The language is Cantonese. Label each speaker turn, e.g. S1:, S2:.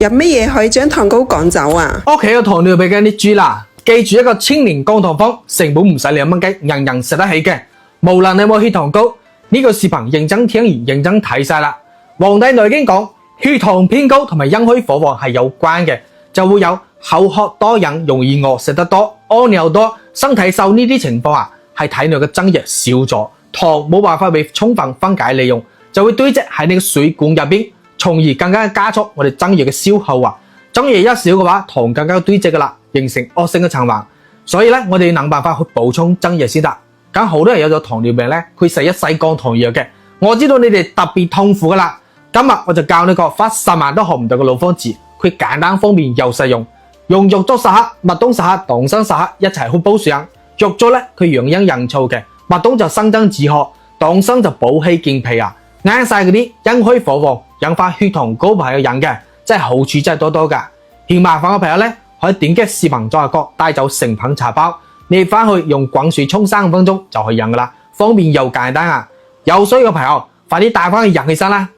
S1: 有乜嘢可以將糖高趕走啊？
S2: 屋企有糖尿病嘅你注意啦，記住一個千年降糖方，成本唔使2蚊雞，人人食得起嘅。無論你有冇血糖高，呢個視頻認真聽完認真睇晒啦。《黃帝內經》講血糖偏高同埋陰虛火旺係有關嘅，就會有口渴多飲、容易餓、食得多、屙尿多、身體瘦呢啲情況啊，係體內嘅增液少咗，糖冇辦法被充分分解利用，就會堆積喺你嘅水管入邊，從而更加加速我哋增液嘅消耗啊。增液一少嘅話，糖更加堆積噶啦，形成惡性嘅循環。所以咧，我哋諗辦法去補充增液先得。咁好多人有咗糖尿病咧，佢食一世降糖藥嘅，我知道你哋特別痛苦噶啦。今日我就教你個花10萬都學唔到嘅老方子，佢簡單方便又實用。用玉竹實克、麥冬實克、黨參實克一齊去煲上。玉竹咧佢養陰潤燥嘅，麥冬就生津止渴，黨參就補氣健脾啊。啱晒嗰啲陰虛火旺、引發血糖高排嘅人嘅，真係好處真係多多噶。嫌麻煩嘅朋友咧，可以點擊視頻左下角帶走成品茶包，你翻去用滾水沖3分鐘就可以飲噶啦，方便又簡單啊！有需要嘅朋友快啲帶翻去飲起身啦！